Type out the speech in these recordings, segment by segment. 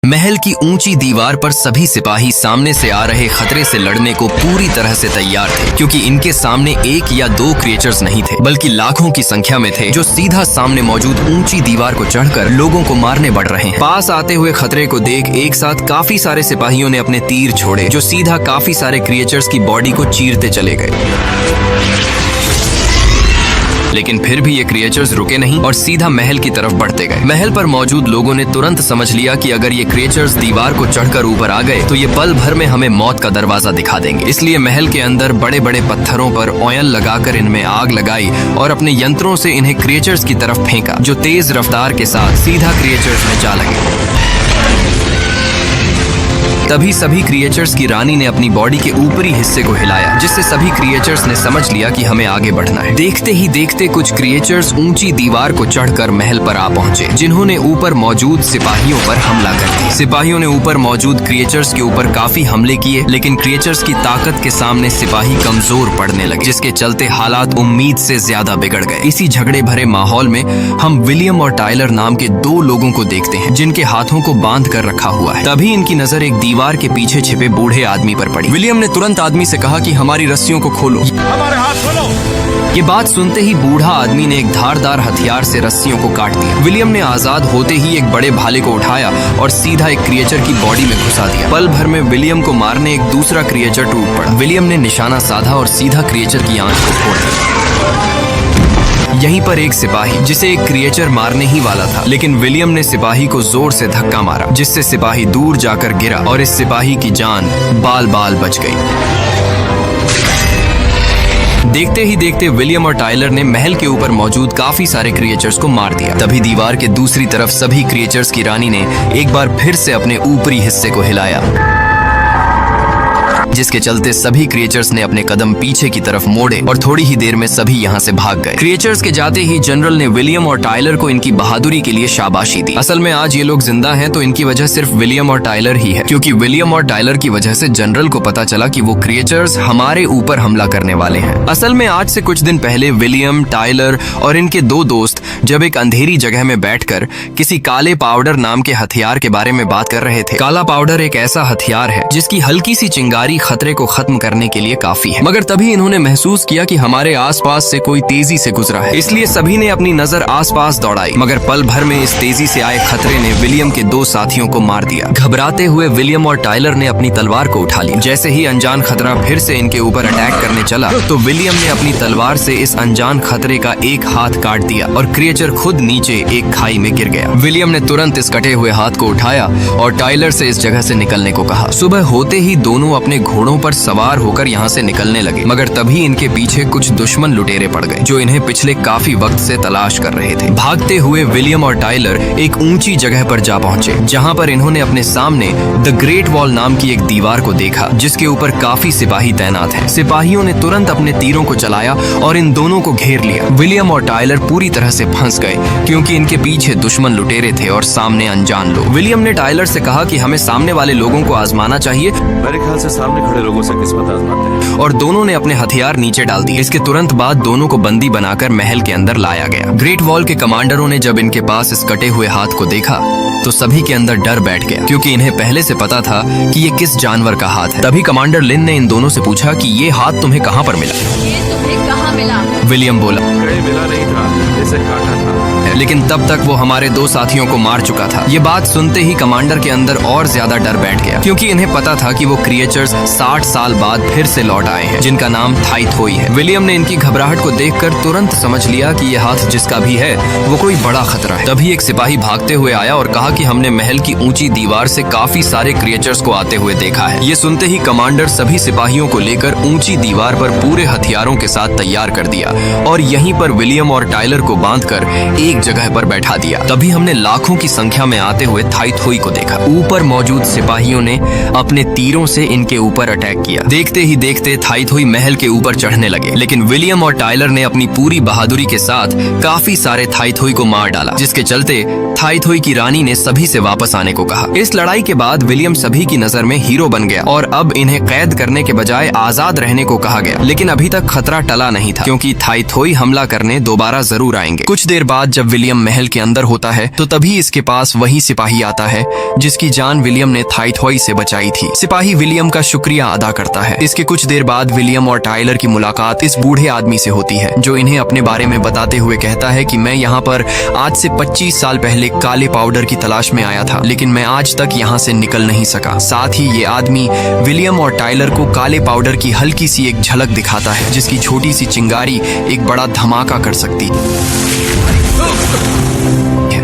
महल की ऊंची दीवार पर सभी सिपाही सामने से आ रहे खतरे से लड़ने को पूरी तरह से तैयार थे, क्योंकि इनके सामने एक या दो क्रिएचर्स नहीं थे बल्कि लाखों की संख्या में थे, जो सीधा सामने मौजूद ऊंची दीवार को चढ़कर लोगों को मारने बढ़ रहे हैं। पास आते हुए खतरे को देख एक साथ काफी सारे सिपाहियों ने अपने तीर छोड़े, जो सीधा काफी सारे क्रिएचर्स की बॉडी को चीरते चले गए। लेकिन फिर भी ये क्रिएचर्स रुके नहीं और सीधा महल की तरफ बढ़ते गए। महल पर मौजूद लोगों ने तुरंत समझ लिया कि अगर ये क्रिएचर्स दीवार को चढ़कर ऊपर आ गए तो ये पल भर में हमें मौत का दरवाजा दिखा देंगे। इसलिए महल के अंदर बड़े बड़े पत्थरों पर ऑयल लगाकर इनमें आग लगाई और अपने यंत्रों से इन्हें क्रिएचर्स की तरफ फेंका, जो तेज रफ्तार के साथ सीधा क्रिएचर्स में जा लगे। तभी सभी क्रिएचर्स की रानी ने अपनी बॉडी के ऊपरी हिस्से को हिलाया, जिससे सभी क्रिएचर्स ने समझ लिया कि हमें आगे बढ़ना है। देखते ही देखते कुछ क्रिएचर्स ऊंची दीवार को चढ़कर महल पर आ पहुंचे, जिन्होंने ऊपर मौजूद सिपाहियों पर हमला कर दिया। सिपाहियों ने ऊपर मौजूद क्रिएचर्स के ऊपर काफी हमले किए, लेकिन क्रिएचर्स की ताकत के सामने सिपाही कमजोर पड़ने लगे, जिसके चलते हालात उम्मीद से ज्यादा बिगड़ गए। इसी झगड़े भरे माहौल में हम विलियम और टाइलर नाम के दो लोगों को देखते हैं, जिनके हाथों को बांध कर रखा हुआ है। तभी इनकी नजर एक दीवार के पीछे छिपे बूढ़े आदमी पर पड़ी। विलियम ने तुरंत आदमी से कहा कि हमारी रस्सियों को खोलो, हमारे हाथ खोलो। ये बात सुनते ही बूढ़ा आदमी ने एक धारदार हथियार से रस्सियों को काट दिया। विलियम ने आजाद होते ही एक बड़े भाले को उठाया और सीधा एक क्रिएचर की बॉडी में घुसा दिया। पल भर में विलियम को मारने एक दूसरा क्रिएचर टूट पड़ा। विलियम ने निशाना साधा और सीधा क्रिएचर की आंख को फोड़ दिया। यहीं पर एक सिपाही, जिसे एक क्रिएचर मारने ही वाला था, लेकिन विलियम ने सिपाही को जोर से धक्का मारा, जिससे सिपाही दूर जाकर गिरा और इस सिपाही की जान बाल बाल बच गई। देखते ही देखते विलियम और टाइलर ने महल के ऊपर मौजूद काफी सारे क्रिएचर्स को मार दिया। तभी दीवार के दूसरी तरफ सभी क्रिएचर्स की रानी ने एक बार फिर से अपने ऊपरी हिस्से को हिलाया, जिसके चलते सभी क्रिएचर्स ने अपने कदम पीछे की तरफ मोड़े और थोड़ी ही देर में सभी यहाँ से भाग गए। क्रिएचर्स के जाते ही जनरल ने विलियम और टाइलर को इनकी बहादुरी के लिए शाबाशी दी। असल में आज ये लोग जिंदा हैं तो इनकी वजह सिर्फ विलियम और टाइलर ही है, क्योंकि विलियम और टाइलर की वजह से जनरल को पता चला कि वो क्रिएचर्स हमारे ऊपर हमला करने वाले हैं। असल में आज से कुछ दिन पहले विलियम, टाइलर और इनके दो दोस्त जब एक अंधेरी जगह में बैठकर किसी काले पाउडर नाम के हथियार के बारे में बात कर रहे थे। काला पाउडर एक ऐसा हथियार है जिसकी हल्की सी चिंगारी खतरे को खत्म करने के लिए काफी है। मगर तभी इन्होंने महसूस किया कि हमारे आसपास से कोई तेजी से गुजरा है, इसलिए सभी ने अपनी नजर आसपास दौड़ाई। मगर पल भर में इस तेजी से आए खतरे ने विलियम के दो साथियों को मार दिया। घबराते हुए विलियम और टाइलर ने अपनी तलवार को उठा लिया। जैसे ही अनजान खतरा फिर से इनके ऊपर अटैक करने चला तो विलियम ने अपनी तलवार से इस अनजान खतरे का एक हाथ काट दिया और क्रिएचर खुद नीचे एक खाई में गिर गया। विलियम ने तुरंत इस कटे हुए हाथ को उठाया और टाइलर से इस जगह से निकलने को कहा। सुबह होते ही दोनों अपने घोड़ों पर सवार होकर यहाँ से निकलने लगे, मगर तभी इनके पीछे कुछ दुश्मन लुटेरे पड़ गए, जो इन्हें पिछले काफी वक्त से तलाश कर रहे थे। भागते हुए विलियम और टाइलर एक ऊंची जगह पर जा पहुंचे, जहाँ पर इन्होंने अपने सामने द ग्रेट वॉल नाम की एक दीवार को देखा, जिसके ऊपर काफी सिपाही तैनात हैं। सिपाहियों ने तुरंत अपने तीरों को चलाया और इन दोनों को घेर लिया। विलियम और टाइलर पूरी तरह से फंस गए, क्योंकि इनके पीछे दुश्मन लुटेरे थे और सामने अनजान लोग। विलियम ने टाइलर से कहा कि हमें सामने वाले लोगों को आजमाना चाहिए। मेरे ख्याल से सामने खड़े लोगों से किस्मत आजमाते हैं। और दोनों ने अपने हथियार नीचे डाल दिए। इसके तुरंत बाद दोनों को बंदी बनाकर महल के अंदर लाया गया। ग्रेट वॉल के कमांडरों ने जब इनके पास इस कटे हुए हाथ को देखा तो सभी के अंदर डर बैठ गया, क्योंकि इन्हें पहले से पता था कि ये किस जानवर का हाथ है। तभी कमांडर लिन ने इन दोनों से पूछा कि ये हाथ तुम्हें कहाँ पर मिला? ये तुम्हें कहाँ मिला? विलियम बोला, कहीं मिला नहीं था, इसे काटा था। लेकिन तब तक वो हमारे दो साथियों को मार चुका था। ये बात सुनते ही कमांडर के अंदर और ज्यादा डर बैठ गया, क्योंकि इन्हें पता था कि वो क्रिएचर्स 60 साल बाद फिर से लौट आए हैं, जिनका नाम थाइथोई है। विलियम ने इनकी घबराहट को देखकर तुरंत समझ लिया कि ये हाथ जिसका भी है वो कोई बड़ा खतरा है। तभी एक सिपाही भागते हुए आया और कहा कि हमने महल की ऊंची दीवार से काफी सारे क्रिएचर्स को आते हुए देखा है। ये सुनते ही कमांडर सभी सिपाहियों को लेकर ऊंची दीवार पर पूरे हथियारों के साथ तैयार कर दिया और यहीं पर विलियम और टाइलर को बांधकर एक जगह पर बैठा दिया। तभी हमने लाखों की संख्या में आते हुए थाइथोई को देखा। ऊपर मौजूद सिपाहियों ने अपने तीरों से इनके ऊपर अटैक किया। देखते ही देखते थाइथोई महल के ऊपर चढ़ने लगे, लेकिन विलियम और टाइलर ने अपनी पूरी बहादुरी के साथ काफी सारे थाइथोई को मार डाला, जिसके चलते थाइथोई की रानी ने सभी से वापस आने को कहा। इस लड़ाई के बाद विलियम सभी की नजर में हीरो बन गया और अब इन्हें कैद करने के बजाय आजाद रहने को कहा गया। लेकिन अभी तक खतरा टला नहीं था, क्योंकि थाइथोई हमला करने दोबारा जरूर आएंगे। कुछ देर बाद जब जब विलियम महल के अंदर होता है तो तभी इसके पास वही सिपाही आता है जिसकी जान विलियम ने थाई-थॉई से बचाई थी। सिपाही विलियम का शुक्रिया अदा करता है। इसके कुछ देर बाद विलियम और टाइलर की मुलाकात इस बूढ़े आदमी से होती है जो इन्हें अपने बारे में बताते हुए कहता है कि मैं यहाँ पर आज से 25 साल पहले काले पाउडर की तलाश में आया था, लेकिन मैं आज तक यहाँ से निकल नहीं सका। साथ ही ये आदमी विलियम और टाइलर को काले पाउडर की हल्की सी एक झलक दिखाता है जिसकी छोटी सी चिंगारी एक बड़ा धमाका कर सकती।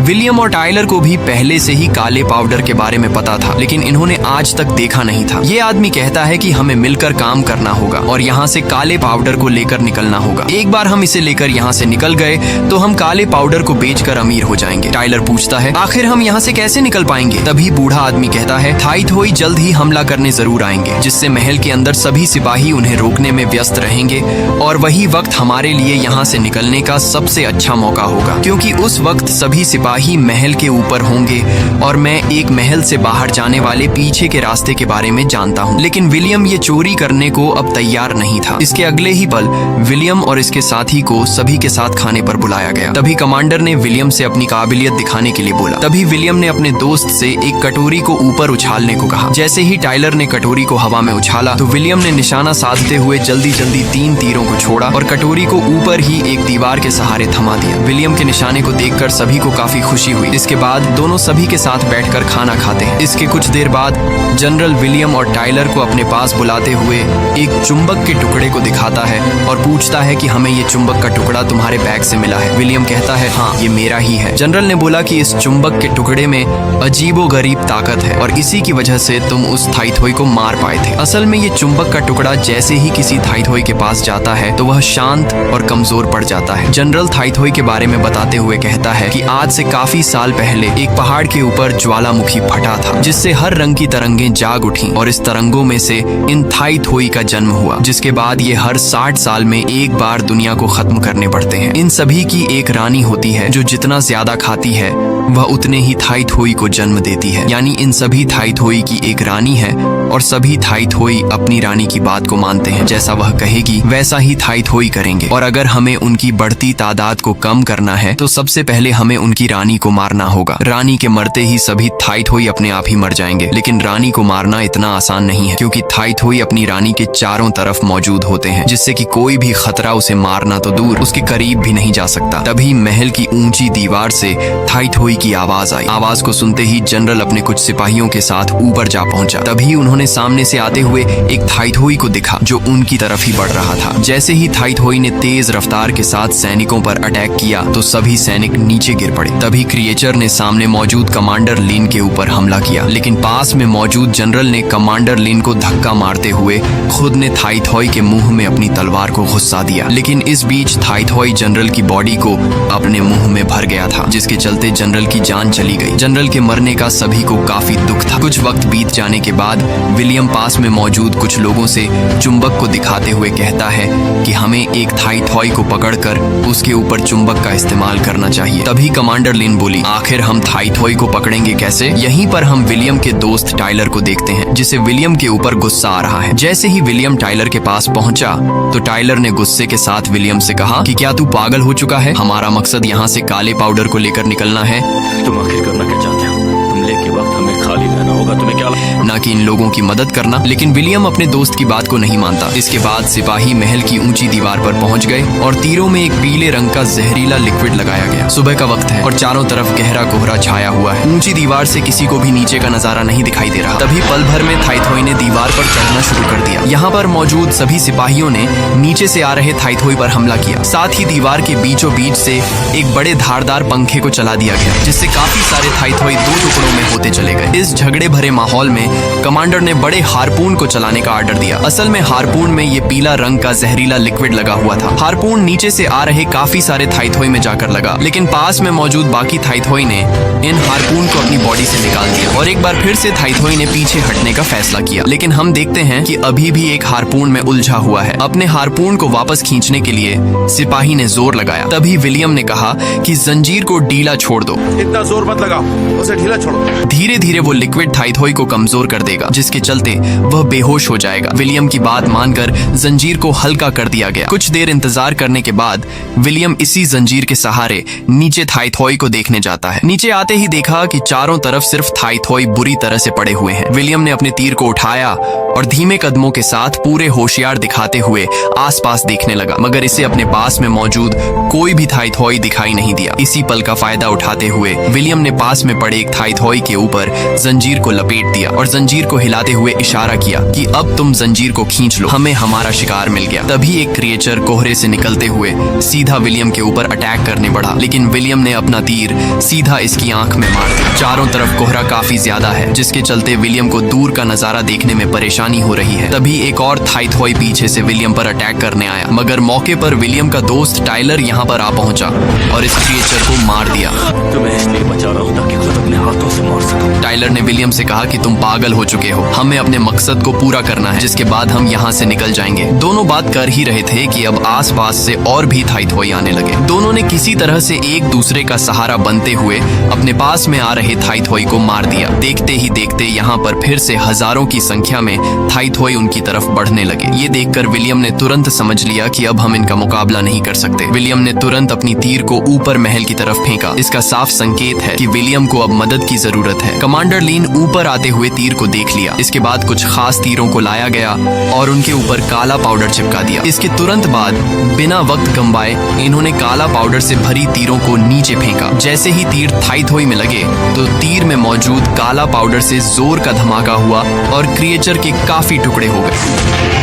विलियम और टाइलर को भी पहले से ही काले पाउडर के बारे में पता था, लेकिन इन्होंने आज तक देखा नहीं था। ये आदमी कहता है कि हमें मिलकर काम करना होगा और यहाँ से काले पाउडर को लेकर निकलना होगा। एक बार हम इसे लेकर यहाँ से निकल गए तो हम काले पाउडर को बेचकर अमीर हो जाएंगे। टाइलर पूछता है, आखिर हम यहाँ से कैसे निकल पाएंगे? तभी बूढ़ा आदमी कहता है, थाई-थॉई जल्द ही हमला करने जरूर आएंगे, जिससे महल के अंदर सभी सिपाही उन्हें रोकने में व्यस्त रहेंगे और वही वक्त हमारे लिए यहाँ से निकलने का सबसे अच्छा मौका होगा, क्योंकि उस वक्त सभी सिपाही महल के ऊपर होंगे और मैं एक महल से बाहर जाने वाले पीछे के रास्ते के बारे में जानता हूँ। लेकिन विलियम ये चोरी करने को अब तैयार नहीं था। इसके अगले ही पल विलियम और इसके साथी को सभी के साथ खाने पर बुलाया गया। तभी कमांडर ने विलियम से अपनी काबिलियत दिखाने के लिए बोला। तभी विलियम ने अपने दोस्त से एक कटोरी को ऊपर उछालने को कहा। जैसे ही टाइलर ने कटोरी को हवा में उछाला तो विलियम ने निशाना साधते हुए जल्दी जल्दी 3 तीरों को छोड़ा और कटोरी को ऊपर ही एक दीवार के सहारे थमा दिया। विलियम के निशाने को देखकर सभी को काफी खुशी हुई। इसके बाद दोनों सभी के साथ बैठकर खाना खाते हैं। इसके कुछ देर बाद जनरल विलियम और टाइलर को अपने पास बुलाते हुए एक चुंबक के टुकड़े को दिखाता है और पूछता है कि हमें ये चुंबक का टुकड़ा तुम्हारे बैग से मिला है। विलियम कहता है, हाँ ये मेरा ही है। जनरल ने बोला कि इस चुंबक के टुकड़े में अजीबोगरीब ताकत है और इसी की वजह से तुम उस थाई-थॉई को मार पाए थे। असल में ये चुंबक का टुकड़ा जैसे ही किसी थाई-थॉई के पास जाता है तो वह शांत और कमजोर पड़ जाता है। जनरल थाई-थॉई के बारे में बताते हुए कहता है कि आज से काफी साल पहले एक पहाड़ के ऊपर ज्वालामुखी फटा था जिससे हर रंग की तरंगें जाग उठी और इस तरंगों में से इन थाई-थॉई का जन्म हुआ, जिसके बाद ये हर 60 साल में एक बार दुनिया को खत्म करने पड़ते हैं। इन सभी की एक रानी होती है जो जितना ज्यादा खाती है वह उतने ही थाई-थॉई को जन्म देती है। यानी इन सभी थाई-थॉई की एक रानी है और सभी थाई-थॉई अपनी रानी की बात को मानते हैं। जैसा वह कहेगी वैसा ही थाई-थॉई करेंगे और अगर हमें उनकी बढ़ती तादाद को कम करना है तो सबसे पहले हमें उनकी रानी को मारना होगा। रानी के मरते ही सभी थाई-थॉई अपने आप ही मर जाएंगे, लेकिन रानी को मारना इतना आसान नहीं है क्योंकि थाई-थॉई अपनी रानी के चारों तरफ मौजूद होते हैं, जिससे कि कोई भी खतरा उसे मारना तो दूर उसके करीब भी नहीं जा सकता। तभी महल की ऊंची दीवार से थाई-थॉई की आवाज आई। आवाज को सुनते ही जनरल अपने कुछ सिपाहियों के साथ ऊपर जा पहुंचा। तभी उन्होंने सामने से आते हुए एक थाई-थॉई को देखा जो उनकी तरफ ही बढ़ रहा था। जैसे ही थाई-थॉई ने तेज रफ्तार के साथ सैनिकों पर अटैक किया तो सभी सैनिक नीचे गिर पड़े। तभी क्रिएचर ने सामने मौजूद कमांडर लिन के ऊपर हमला किया, लेकिन पास में मौजूद जनरल ने कमांडर लिन को धक्का मारते हुए खुद ने थाई-थॉई के मुंह में अपनी तलवार को घुसा दिया। लेकिन इस बीच थाई-थॉई जनरल की बॉडी को अपने मुंह में भर गया था, जिसके चलते जनरल की जान चली गई। जनरल के मरने का सभी को काफी दुख था। कुछ वक्त बीत जाने के बाद विलियम पास में मौजूद कुछ लोगों से चुंबक को दिखाते हुए कहता है कि हमें एक थाई-थॉई को पकड़कर उसके ऊपर चुंबक का इस्तेमाल करना चाहिए। तभी कमांडर लिन बोली, आखिर हम थाई-थॉई को पकड़ेंगे कैसे? यहीं पर हम विलियम के दोस्त टाइलर को देखते हैं जिसे विलियम के ऊपर गुस्सा आ रहा है। जैसे ही विलियम टाइलर के पास पहुंचा तो टाइलर ने गुस्से के साथ विलियम से कहा कि क्या तू पागल हो चुका है? हमारा मकसद यहाँ से काले पाउडर को लेकर निकलना है। तुम आखिर करना क्या चाहते हो? हमले के वक्त हमें खाली रहना होगा, तुम्हें क्या ना कि इन लोगों की मदद करना। लेकिन विलियम अपने दोस्त की बात को नहीं मानता। इसके बाद सिपाही महल की ऊंची दीवार पर पहुंच गए और तीरों में एक पीले रंग का जहरीला लिक्विड लगाया गया। सुबह का वक्त है और चारों तरफ गहरा कोहरा छाया हुआ है। ऊंची दीवार से किसी को भी नीचे का नजारा नहीं दिखाई दे रहा। तभी पल भर में थाई-थॉई ने दीवार पर चढ़ना शुरू कर दिया। यहाँ पर मौजूद सभी सिपाहियों ने नीचे से आ रहे थाई-थॉई पर हमला किया। साथ ही दीवार के बीचों बीच से एक बड़े धारदार पंखे को चला दिया गया, जिससे काफी सारे थाई-थॉई 2 टुकड़ों में होते चले गए। इस झगड़े भरे माहौल में कमांडर ने बड़े हारपून को चलाने का ऑर्डर दिया। असल में हारपून में ये पीला रंग का जहरीला लिक्विड लगा हुआ था। हारपून नीचे से आ रहे काफी सारे थाई-थॉई में जाकर लगा, लेकिन पास में मौजूद बाकी थाई-थॉई ने इन हारपून को अपनी बॉडी से निकाल दिया और एक बार फिर से थाई-थॉई ने पीछे हटने का फैसला किया। लेकिन हम देखते हैं कि अभी भी एक हारपून में उलझा हुआ है। अपने हारपून को वापस खींचने के लिए सिपाही ने जोर लगाया। तभी विलियम ने कहा कि जंजीर को ढीला छोड़ दो। इतना जोर मत लगाओ, उसे ढीला छोड़ो। धीरे धीरे वो लिक्विड थाई-थॉई को कमजोर कर कर देगा, जिसके चलते वह बेहोश हो जाएगा। विलियम की बात मानकर जंजीर को हल्का कर दिया गया। कुछ देर इंतजार करने के बाद विलियम इसी जंजीर के सहारे नीचे थाईथॉई को देखने जाता है। नीचे आते ही देखा कि चारों तरफ सिर्फ थाईथॉई बुरी तरह से पड़े हुए हैं। विलियम ने अपने तीर को उठाया और धीमे कदमों के साथ पूरे होशियार दिखाते हुए आसपास देखने लगा, मगर इसे अपने पास में मौजूद कोई भी थाईथॉई दिखाई नहीं दिया। इसी पल का फायदा उठाते हुए विलियम ने पास में पड़े एक थाईथॉई के ऊपर जंजीर को लपेट दिया और जंजीर को हिलाते हुए इशारा किया कि अब तुम जंजीर को खींच लो, हमें हमारा शिकार मिल गया। तभी एक क्रिएचर कोहरे से निकलते हुए सीधा विलियम के ऊपर अटैक करने बढ़ा, लेकिन विलियम ने अपना तीर सीधा इसकी आंख में मार दिया। चारों तरफ कोहरा काफी ज्यादा है, जिसके चलते विलियम को दूर का नजारा देखने में परेशानी हो रही है। तभी एक और थाईथॉई पीछे से विलियम पर अटैक करने आया, मगर मौके पर विलियम का दोस्त टाइलर यहाँ पर आ पहुंचा और इस क्रिएचर को मार दिया। तुम्हें इसलिए बचा रहा हूं ताकि खुद अपने हाथों से मार सकूं। टाइलर ने विलियम से कहा कि तुम पागल हो चुके हो, हमें अपने मकसद को पूरा करना है, जिसके बाद हम यहाँ से निकल जाएंगे। दोनों बात कर ही रहे थे कि अब आसपास से और भी थाईथॉई आने लगे। दोनों ने किसी तरह से एक दूसरे का सहारा बनते हुए अपने पास में आ रहे थाईथॉई को मार दिया। देखते ही देखते यहाँ पर फिर से हजारों की संख्या में थाईथॉई उनकी तरफ बढ़ने लगे। ये देखकर विलियम ने तुरंत समझ लिया कि अब हम इनका मुकाबला नहीं कर सकते। विलियम ने तुरंत अपनी तीर को ऊपर महल की तरफ फेंका। इसका साफ संकेत है कि विलियम को अब मदद की जरूरत है। कमांडर लीन ऊपर आते हुए तीर को देख लिया। इसके बाद कुछ खास तीरों को लाया गया और उनके ऊपर काला पाउडर चिपका दिया। इसके तुरंत बाद बिना वक्त गंवाए इन्होंने काला पाउडर से भरी तीरों को नीचे फेंका। जैसे ही तीर थाईथॉई में लगे तो तीर में मौजूद काला पाउडर से जोर का धमाका हुआ और क्रिएचर के काफी टुकड़े हो गए।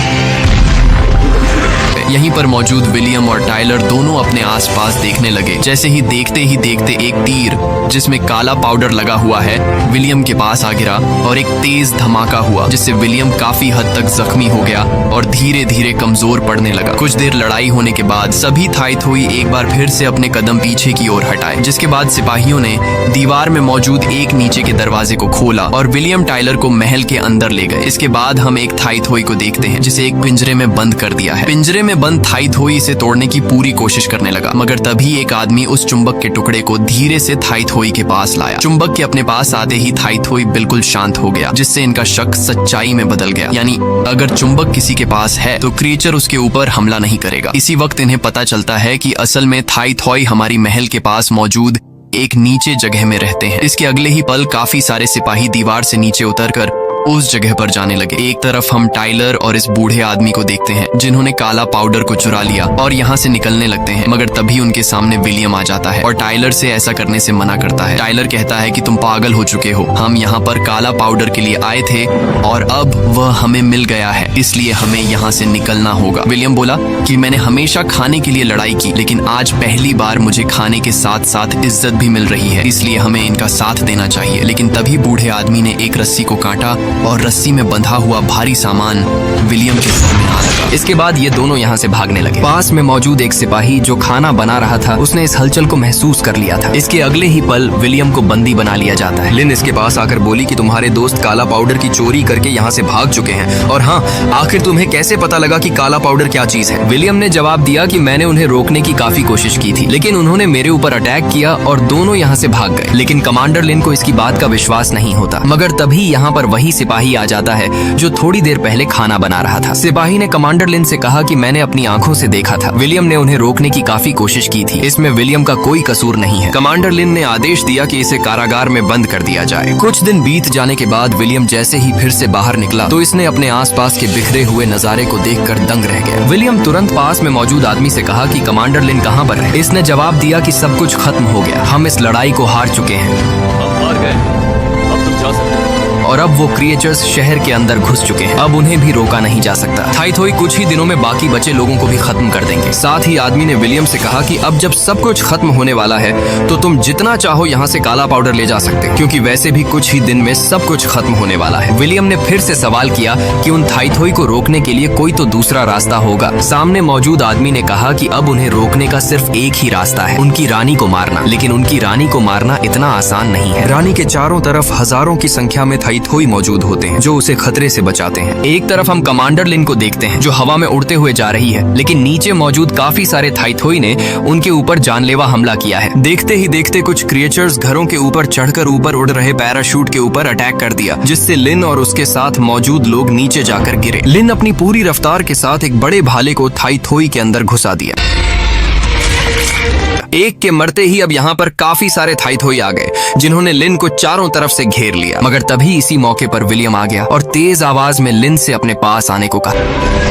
यहीं पर मौजूद विलियम और टाइलर दोनों अपने आसपास देखने लगे। जैसे ही देखते एक तीर जिसमें काला पाउडर लगा हुआ है विलियम के पास आ गिरा और एक तेज धमाका हुआ, जिससे विलियम काफी हद तक जख्मी हो गया और धीरे धीरे कमजोर पड़ने लगा। कुछ देर लड़ाई होने के बाद सभी थाईथॉई एक बार फिर से अपने कदम पीछे की ओर हटाए, जिसके बाद सिपाहियों ने दीवार में मौजूद एक नीचे के दरवाजे को खोला और विलियम टाइलर को महल के अंदर ले गए। इसके बाद हम एक थाईथॉई को देखते हैं जिसे एक पिंजरे में बंद कर दिया है। पिंजरे में बंद थाईथॉई इसे तोड़ने की पूरी कोशिश करने लगा, मगर तभी एक आदमी उस चुंबक के टुकड़े को धीरे से थाईथॉई के पास लाया। चुंबक के अपने पास आते ही थाईथॉई बिल्कुल शांत हो गया, जिससे इनका शक सच्चाई में बदल गया। यानी अगर चुंबक किसी के पास है तो क्रिएचर उसके ऊपर हमला नहीं करेगा। इसी वक्त इन्हें पता चलता है कि असल में थाईथॉई हमारी महल के पास मौजूद एक नीचे जगह में रहते हैं। इसके अगले ही पल काफी सारे सिपाही दीवार से नीचे उतरकर उस जगह पर जाने लगे। एक तरफ हम टाइलर और इस बूढ़े आदमी को देखते हैं जिन्होंने काला पाउडर को चुरा लिया और यहाँ से निकलने लगते हैं, मगर तभी उनके सामने विलियम आ जाता है और टाइलर से ऐसा करने से मना करता है। टाइलर कहता है कि तुम पागल हो चुके हो, हम यहाँ पर काला पाउडर के लिए आए थे और अब वह हमें मिल गया है, इसलिए हमें यहाँ से निकलना होगा। विलियम बोला कि मैंने हमेशा खाने के लिए लड़ाई की, लेकिन आज पहली बार मुझे खाने के साथ साथ इज्जत भी मिल रही है, इसलिए हमें इनका साथ देना चाहिए। लेकिन तभी बूढ़े आदमी ने एक रस्सी को काटा और रस्सी में बंधा हुआ भारी सामान विलियम के सर में आ लगा। इसके बाद ये दोनों यहाँ से भागने लगे। पास में मौजूद एक सिपाही जो खाना बना रहा था उसने इस हलचल को महसूस कर लिया था। इसके अगले ही पल विलियम को बंदी बना लिया जाता है। लिन इसके पास आकर बोली कि तुम्हारे दोस्त काला पाउडर की चोरी करके यहाँ से भाग चुके हैं, और हाँ, आखिर तुम्हें कैसे पता लगा कि काला पाउडर क्या चीज है? विलियम ने जवाब दिया कि मैंने उन्हें रोकने की काफी कोशिश की थी, लेकिन उन्होंने मेरे ऊपर अटैक किया और दोनों यहाँ से भाग गए। लेकिन कमांडर लिन को इसकी बात का विश्वास नहीं होता, मगर तभी यहाँ पर वही सिपाही आ जाता है जो थोड़ी देर पहले खाना बना रहा था। सिपाही ने कमांडर लिन से कहा कि मैंने अपनी आंखों से देखा था। विलियम ने उन्हें रोकने की काफी कोशिश की थी, इसमें विलियम का कोई कसूर नहीं है। कमांडर लिन ने आदेश दिया कि इसे कारागार में बंद कर दिया जाए। कुछ दिन बीत जाने के बाद विलियम जैसे ही फिर से बाहर निकला तो इसने अपने आसपास के बिखरे हुए नजारे को देखकर दंग रह गया। विलियम तुरंत पास में मौजूद आदमी से कहा कि कमांडर लिन कहाँ पर है? इसने जवाब दिया कि सब कुछ खत्म हो गया, हम इस लड़ाई को हार चुके हैं। अब हार गए, अब तुम जा सकते हो। और अब वो क्रिएचर्स शहर के अंदर घुस चुके हैं, अब उन्हें भी रोका नहीं जा सकता। थाईथॉई कुछ ही दिनों में बाकी बचे लोगों को भी खत्म कर देंगे। साथ ही आदमी ने विलियम से कहा कि अब जब सब कुछ खत्म होने वाला है तो तुम जितना चाहो यहाँ से काला पाउडर ले जा सकते, क्योंकि वैसे भी कुछ ही दिन में सब कुछ खत्म होने वाला है। विलियम ने फिर से सवाल किया कि उन थाईथॉई को रोकने के लिए कोई तो दूसरा रास्ता होगा। सामने मौजूद आदमी ने कहा कि अब उन्हें रोकने का सिर्फ एक ही रास्ता है, उनकी रानी को मारना। लेकिन उनकी रानी को मारना इतना आसान नहीं है। रानी के चारों तरफ हजारों की संख्या में थाईथोई मौजूद होते हैं जो उसे खतरे से बचाते हैं। एक तरफ हम कमांडर लिन को देखते हैं जो हवा में उड़ते हुए जा रही है, लेकिन नीचे मौजूद काफी सारे थाईथोई ने उनके ऊपर जानलेवा हमला किया है। देखते ही देखते कुछ क्रिएचर्स घरों के ऊपर चढ़कर ऊपर उड़ रहे पैराशूट के ऊपर अटैक कर दिया, जिससे लिन और उसके साथ मौजूद लोग नीचे जाकर गिरे। लिन अपनी पूरी रफ्तार के साथ एक बड़े भाले को थाईथोई के अंदर घुसा दिया। एक के मरते ही अब यहाँ पर काफी सारे थाईथोई आ गए जिन्होंने लिन को चारों तरफ से घेर लिया। मगर तभी इसी मौके पर विलियम आ गया और तेज आवाज में लिन से अपने पास आने को कहा।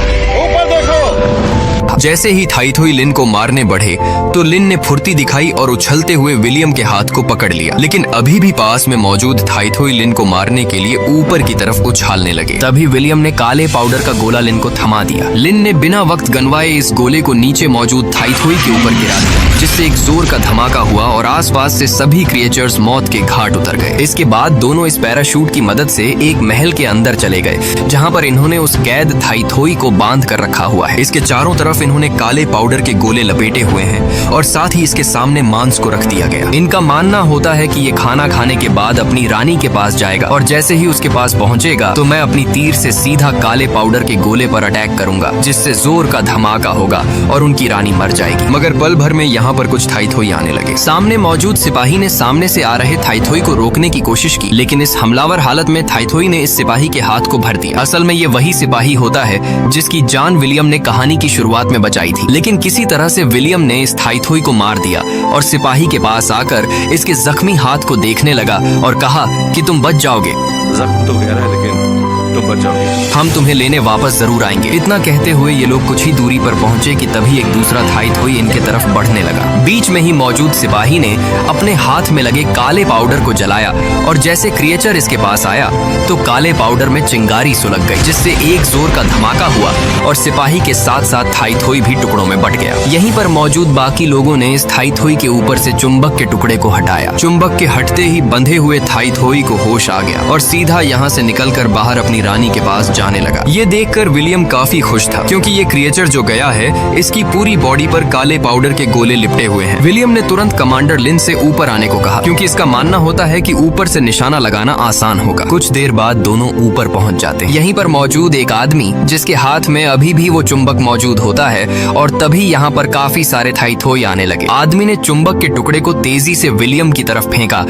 जैसे ही थाईथोई लिन को मारने बढ़े तो लिन ने फुर्ती दिखाई और उछलते हुए विलियम के हाथ को पकड़ लिया, लेकिन अभी भी पास में मौजूद थाईथोई लिन को मारने के लिए ऊपर की तरफ उछालने लगे। तभी विलियम ने काले पाउडर का गोला लिन को थमा दिया। लिन ने बिना वक्त गंवाए इस गोले को नीचे मौजूद थाईथोई के ऊपर गिरा दिया, जिससे एक जोर का धमाका हुआ और आसपास से सभी क्रिएचर्स मौत के घाट उतर गए। इसके बाद दोनों इस पैराशूट की मदद से एक महल के अंदर चले गए, जहाँ पर इन्होंने उस कैद थाईथोई को बांध कर रखा हुआ है। इसके चारों तरफ इन्होंने काले पाउडर के गोले लपेटे हुए हैं और साथ ही इसके सामने मांस को रख दिया गया। इनका मानना होता है कि ये खाना खाने के बाद अपनी रानी के पास जाएगा और जैसे ही उसके पास पहुंचेगा तो मैं अपनी तीर से सीधा काले पाउडर के गोले पर अटैक करूंगा, जिससे जोर का धमाका होगा और उनकी रानी मर जाएगी। मगर पल भर में यहाँ पर कुछ थाईथोई आने लगे। सामने मौजूद सिपाही ने सामने से आ रहे थाईथोई को रोकने की कोशिश की, लेकिन इस हमलावर हालत में थाईथोई ने इस सिपाही के हाथ को भर दिया। असल में ये वही सिपाही होता है जिसकी जान विलियम ने कहानी की शुरुआत में बचाई थी, लेकिन किसी तरह से विलियम ने इस थाईथोई को मार दिया और सिपाही के पास आकर इसके जख्मी हाथ को देखने लगा और कहा कि तुम बच जाओगे। जख्म तो गहरा है लेकिन तुम बच जाओगे, हम तुम्हें लेने वापस जरूर आएंगे। इतना कहते हुए ये लोग कुछ ही दूरी पर पहुंचे कि तभी एक दूसरा थाईथोई इनके तरफ बढ़ने लगा। बीच में ही मौजूद सिपाही ने अपने हाथ में लगे काले पाउडर को जलाया और जैसे क्रिएचर इसके पास आया तो काले पाउडर में चिंगारी सुलग गई, जिससे एक जोर का धमाका हुआ और सिपाही के साथ साथ थाईथोई भी टुकड़ों में बट गया। यहीं पर मौजूद बाकी लोगों ने इस थाईथोई के ऊपर से चुंबक के टुकड़े को हटाया। चुंबक के हटते ही बंधे हुए थाईथोई को होश आ गया और सीधा यहाँ से निकलकर बाहर अपनी रानी के पास जाने लगा। ये देखकर विलियम काफी खुश था, क्योंकि ये क्रिएचर जो गया है इसकी पूरी बॉडी पर काले पाउडर के गोले लिपटे हुए हैं। विलियम ने तुरंत कमांडर लिन से ऊपर आने को कहा, क्योंकि इसका मानना होता है कि ऊपर से निशाना लगाना आसान होगा। कुछ देर बाद दोनों ऊपर पहुंच जाते हैं। यहीं पर मौजूद एक आदमी जिसके हाथ में अभी भी वो चुंबक मौजूद होता है और तभी यहाँ पर काफी सारे थाईथोई आने लगे। आदमी ने चुंबक के टुकड़े को तेजी से विलियम की तरफ फेंका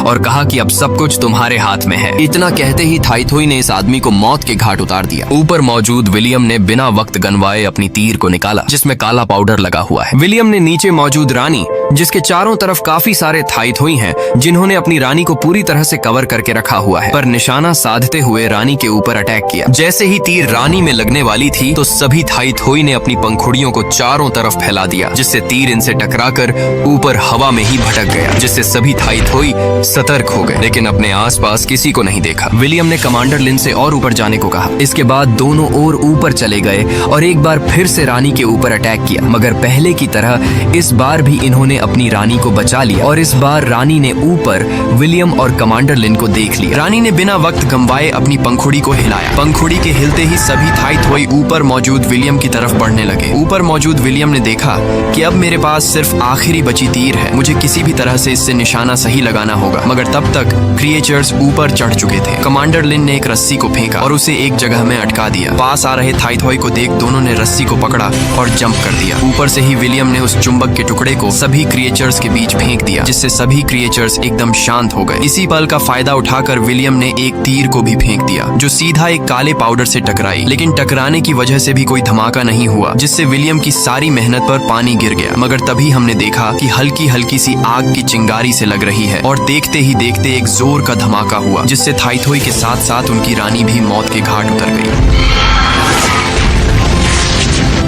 और कहा कि अब सब कुछ तुम्हारे हाथ में है। इतना कहते ही थाईथोई ने इस आदमी को मौत के घाट उतार दिया। ऊपर मौजूद विलियम ने बिना वक्त गंवाए अपनी तीर को निकाला, जिसमें काला पाउडर लगा हुआ है। विलियम ने नीचे मौजूद रानी, जिसके चारों तरफ काफी सारे थाईथोई हैं, जिन्होंने अपनी रानी को पूरी तरह से कवर करके रखा हुआ है, पर निशाना साधते हुए रानी के ऊपर अटैक किया। जैसे ही तीर रानी में लगने वाली थी तो सभी थाईथोई ने अपनी पंखुड़ियों को चारों तरफ फैला दिया, जिससे तीर इनसे टकराकर ऊपर हवा में ही भटक गया, जिससे सभी थाईथोई सतर्क हो गए, लेकिन अपने आसपास किसी को नहीं देखा। विलियम ने कमांडर लिन से और ऊपर जाने को कहा। इसके बाद दोनों और ऊपर चले गए और एक बार फिर से रानी के ऊपर अटैक किया, मगर पहले की तरह इस बार भी इन्होंने अपनी रानी को बचा लिया और इस बार रानी ने ऊपर विलियम और कमांडर लिन को देख लिया। रानी ने बिना वक्त गंवाए अपनी पंखुड़ी को हिलाया। पंखुड़ी के हिलते ही सभी थाईथोई ऊपर मौजूद विलियम की तरफ बढ़ने लगे। ऊपर मौजूद विलियम ने देखा कि अब मेरे पास सिर्फ आखिरी बची तीर है, मुझे किसी भी तरह से इससे निशाना सही लगाना होगा। मगर तब तक क्रिएचर्स ऊपर चढ़ चुके थे। कमांडर लिन ने एक रस्सी को फेंका और उसे एक जगह में अटका दिया। पास आ रहे थाईथोई को देख दोनों ने रस्सी को पकड़ा और जंप कर दिया। ऊपर से ही विलियम ने उस चुंबक के टुकड़े को सभी क्रिएचर्स के बीच फेंक दिया, जिससे सभी क्रिएचर्स एकदम शांत हो गए। इसी पल का फायदा उठाकर विलियम ने एक तीर को भी फेंक दिया, जो सीधा एक काले पाउडर से टकराई, लेकिन टकराने की वजह से भी कोई धमाका नहीं हुआ, जिससे विलियम की सारी मेहनत पर पानी गिर गया। मगर तभी हमने देखा कि हल्की हल्की सी आग की चिंगारी से लग रही है और देखते ही देखते एक जोर का धमाका हुआ, जिससे थाईथोई के साथ साथ उनकी रानी भी मौत के घाट उतर गई।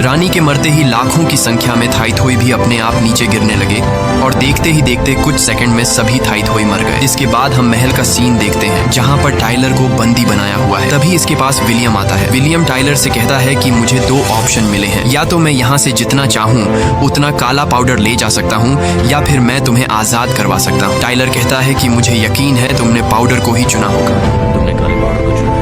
रानी के मरते ही लाखों की संख्या में थाईथोई भी अपने आप नीचे गिरने लगे और देखते ही देखते कुछ सेकंड में सभी थाईथोई मर गए। इसके बाद हम महल का सीन देखते हैं, जहां पर टाइलर को बंदी बनाया हुआ है। तभी इसके पास विलियम आता है। विलियम टाइलर से कहता है कि मुझे 2 ऑप्शन मिले हैं, या तो मैं यहाँ से जितना चाहूँ उतना काला पाउडर ले जा सकता हूँ, या फिर मैं तुम्हें आजाद करवा सकता हूँ। टाइलर कहता है कि मुझे यकीन है तुमने पाउडर को ही चुना होगा। तुमने काले पाउडर को चुना है।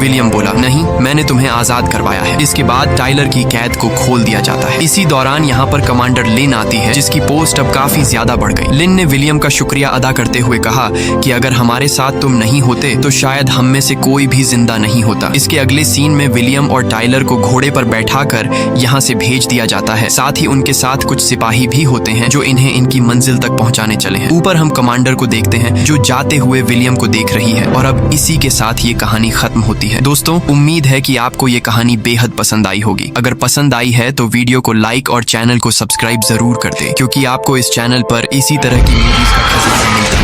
विलियम बोला, नहीं, मैंने तुम्हें आजाद करवाया है। इसके बाद टाइलर की कैद को खोल दिया जाता है। इसी दौरान यहाँ पर कमांडर लिन आती है, जिसकी पोस्ट अब काफी ज्यादा बढ़ गई। लिन ने विलियम का शुक्रिया अदा करते हुए कहा कि अगर हमारे साथ तुम नहीं होते तो शायद हम में से कोई भी जिंदा नहीं होता। इसके अगले सीन में विलियम और टाइलर को घोड़े पर बैठाकर यहाँ से भेज दिया जाता है। साथ ही उनके साथ कुछ सिपाही भी होते हैं जो इन्हें इनकी मंजिल तक पहुंचाने चले हैं। ऊपर हम कमांडर को देखते हैं जो जाते हुए विलियम को देख रही है। और अब इसी के साथ ये कहानी खत्म होती है। दोस्तों, उम्मीद है कि आपको ये कहानी बेहद पसंद आई होगी। अगर पसंद आई है तो वीडियो को लाइक और चैनल को सब्सक्राइब जरूर कर दें, क्योंकि आपको इस चैनल पर इसी तरह की मूवीज का खजाना मिलता